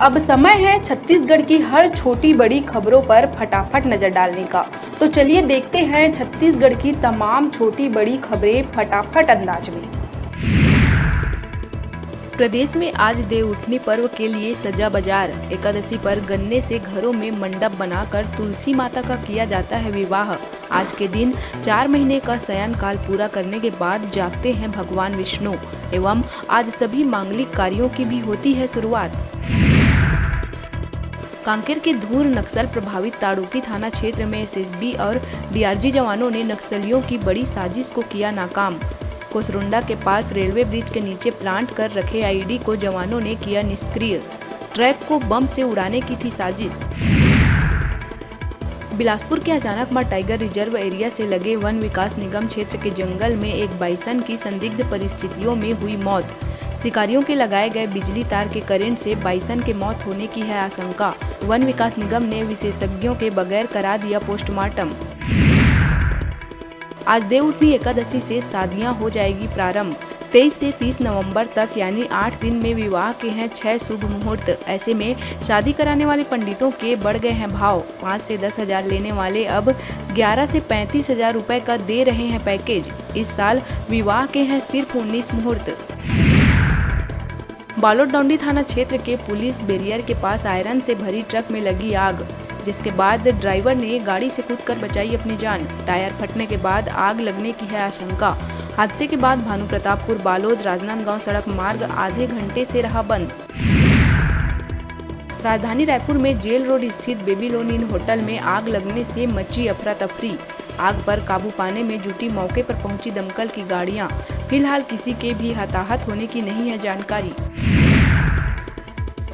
अब समय है छत्तीसगढ़ की हर छोटी बड़ी खबरों पर फटाफट नजर डालने का। तो चलिए देखते हैं छत्तीसगढ़ की तमाम छोटी बड़ी खबरें फटाफट अंदाज में। प्रदेश में आज देवउठनी पर्व के लिए सजा बाजार। एकादशी पर गन्ने से घरों में मंडप बनाकर तुलसी माता का किया जाता है विवाह। आज के दिन 4 महीने का शयन काल पूरा करने के बाद जागते हैं भगवान विष्णु एवं आज सभी मांगलिक कार्यों की भी होती है शुरुआत। कांकेर के धूर नक्सल प्रभावित ताड़ोकी थाना क्षेत्र में एसएसबी और डीआरजी जवानों ने नक्सलियों की बड़ी साजिश को किया नाकाम। कोसरुंडा के पास रेलवे ब्रिज के नीचे प्लांट कर रखे आईईडी को जवानों ने किया निष्क्रिय। ट्रक को बम से उड़ाने की थी साजिश। बिलासपुर के अचानकमार टाइगर रिजर्व एरिया से लगे वन विकास निगम क्षेत्र के जंगल में एक बाइसन की संदिग्ध परिस्थितियों में हुई मौत। शिकारियों के लगाए गए बिजली तार के करंट से बाइसन के मौत होने की है आशंका। वन विकास निगम ने विशेषज्ञों के बगैर करा दिया पोस्टमार्टम। आज देवउठनी एकादशी से शादियां हो जाएगी प्रारंभ। 23 से 30 नवंबर तक यानी 8 दिन में विवाह के हैं 6 शुभ मुहूर्त। ऐसे में शादी कराने वाले पंडितों के बढ़ गए हैं भाव। 5 से 10 हजार लेने वाले अब 11 से 35 हजार रुपए का दे रहे हैं पैकेज। इस साल विवाह के हैं सिर्फ 19 मुहूर्त। बालोद-डौंडी थाना क्षेत्र के पुलिस बैरियर के पास आयरन से भरी ट्रक में लगी आग, जिसके बाद ड्राइवर ने गाड़ी से कूदकर बचाई अपनी जान। टायर फटने के बाद आग लगने की है आशंका। हादसे के बाद भानुप्रतापपुर बालोद राजनांदगांव सड़क मार्ग आधे घंटे से रहा बंद। राजधानी रायपुर में जेल रोड स्थित बेबीलोन इन होटल में आग लगने से मची अफरा तफरी। आग पर काबू पाने में जुटी मौके पर पहुंची दमकल की गाड़ियां। फिलहाल किसी के भी हताहत होने की नहीं है जानकारी।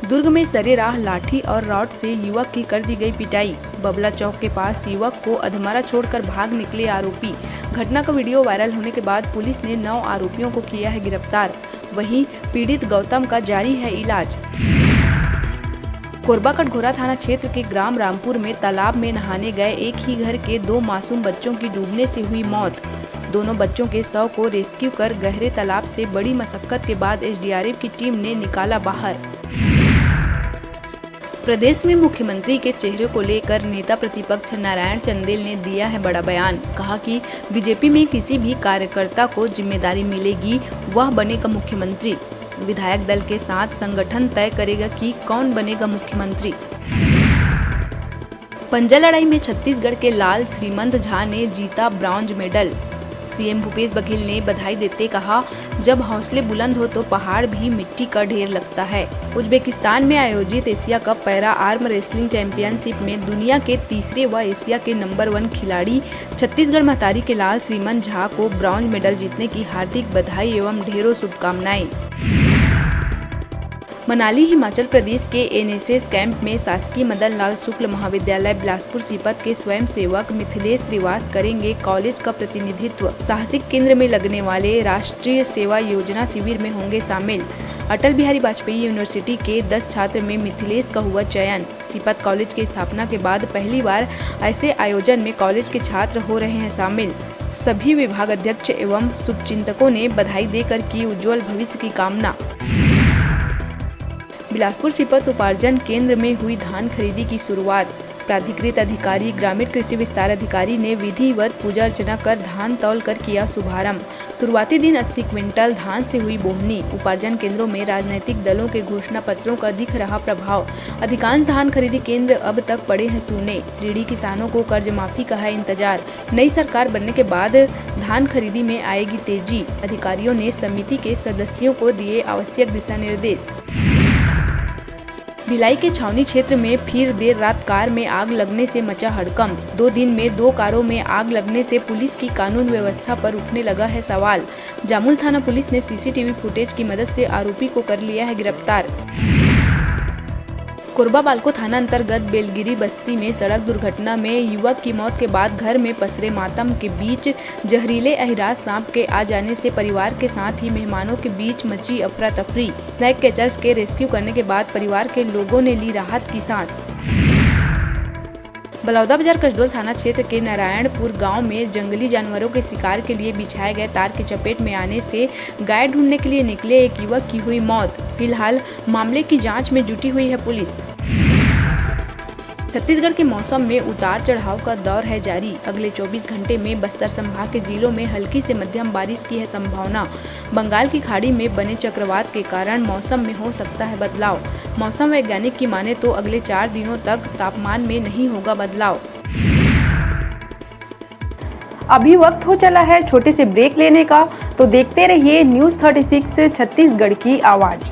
दुर्ग में सरेराह लाठी और रॉड से युवक की कर दी गई पिटाई। बबला चौक के पास युवक को अधमरा छोड़कर भाग निकले आरोपी। घटना का वीडियो वायरल होने के बाद पुलिस ने 9 आरोपियों को किया है गिरफ्तार। वहीं पीड़ित गौतम का जारी है इलाज। कोरबा कटघोरा थाना क्षेत्र के ग्राम रामपुर में तालाब में नहाने गए एक ही घर के 2 मासूम बच्चों की डूबने से हुई मौत। दोनों बच्चों के शव को रेस्क्यू कर गहरे तालाब से बड़ी मशक्कत के बाद एसडीआरएफ की टीम ने निकाला बाहर। प्रदेश में मुख्यमंत्री के चेहरे को लेकर नेता प्रतिपक्ष नारायण चंदेल ने दिया है बड़ा बयान। कहा कि बीजेपी में किसी भी कार्यकर्ता को जिम्मेदारी मिलेगी वह बनेगा मुख्यमंत्री। विधायक दल के साथ संगठन तय करेगा कि कौन बनेगा मुख्यमंत्री। पंजा लड़ाई में छत्तीसगढ़ के लाल श्रीमंत झा ने जीता bronze medal. CM Bhupesh Baghel ने बधाई देते कहा, जब हौसले बुलंद हो तो पहाड़ भी मिट्टी का ढेर लगता है। उज्बेकिस्तान में आयोजित Asia cup para arm wrestling championship में दुनिया के तीसरे व एशिया के नंबर 1 खिलाड़ी छत्तीसगढ़ महतारी के लाल श्रीमंत झा को ब्रॉन्ज मेडल जीतने की हार्दिक बधाई एवं ढेरों शुभकामनाएं। मनाली हिमाचल प्रदेश के एनएसएस कैंप में शासकीय मदन लाल शुक्ल महाविद्यालय बिलासपुर सीपत के स्वयंसेवक मिथिलेश श्रीवास करेंगे कॉलेज का प्रतिनिधित्व। साहसिक केंद्र में लगने वाले राष्ट्रीय सेवा योजना शिविर में होंगे शामिल। अटल बिहारी वाजपेयी यूनिवर्सिटी के 10 छात्र में मिथिलेश का हुआ चयन। सीपत कॉलेज की स्थापना के बाद पहली बार ऐसे आयोजन में कॉलेज के छात्र हो रहे हैं शामिल। सभी विभाग अध्यक्ष एवं शुभचिंतकों ने बधाई देकर की उज्जवल भविष्य की कामना। बिलासपुर सीपत उपार्जन केंद्र में हुई धान खरीदी की शुरुआत। प्राधिकृत अधिकारी ग्रामीण कृषि विस्तार अधिकारी ने विधिवत पूजा अर्चना कर धान तौल कर किया शुभारंभ। शुरुआती दिन 80 क्विंटल धान से हुई बोहनी। उपार्जन केंद्रों में राजनीतिक दलों के घोषणा पत्रों का दिख रहा प्रभाव। अधिकांश धान खरीदी केंद्र अब तक पड़े हैं सूने। ऋणी किसानों को कर्ज माफी का है इंतजार। नई सरकार बनने के बाद धान खरीदी में आएगी तेजी। अधिकारियों ने समिति के सदस्यों को दिए आवश्यक दिशा निर्देश। भिलाई के छावनी क्षेत्र में फिर देर रात कार में आग लगने से मचा हड़कंप। 2 दिन में 2 कारों में आग लगने से पुलिस की कानून व्यवस्था पर उठने लगा है सवाल। जामुल थाना पुलिस ने सीसीटीवी फुटेज की मदद से आरोपी को कर लिया है गिरफ्तार। कोरबा बालको थाना अंतर्गत बेलगिरी बस्ती में सड़क दुर्घटना में युवक की मौत के बाद घर में पसरे मातम के बीच जहरीले अहिराज सांप के आ जाने से परिवार के साथ ही मेहमानों के बीच मची अफरा तफरी। स्नैक कैचर्स के रेस्क्यू करने के बाद परिवार के लोगों ने ली राहत की सांस। बलौदा बाजार कसडोल थाना क्षेत्र के नारायणपुर गांव में जंगली जानवरों के शिकार के लिए बिछाए गए तार की चपेट में आने से गाय ढूंढने के लिए निकले एक युवक की हुई मौत। फिलहाल मामले की जांच में जुटी हुई है पुलिस। छत्तीसगढ़ के मौसम में उतार चढ़ाव का दौर है जारी। अगले 24 घंटे में बस्तर संभाग के जिलों में हल्की से मध्यम बारिश की है संभावना। बंगाल की खाड़ी में बने चक्रवात के कारण मौसम में हो सकता है बदलाव। मौसम वैज्ञानिक की माने तो अगले 4 दिनों तक तापमान में नहीं होगा बदलाव। अभी वक्त हो चला है छोटे से ब्रेक लेने का, तो देखते रहिए न्यूज़ 36 छत्तीसगढ़ की आवाज़।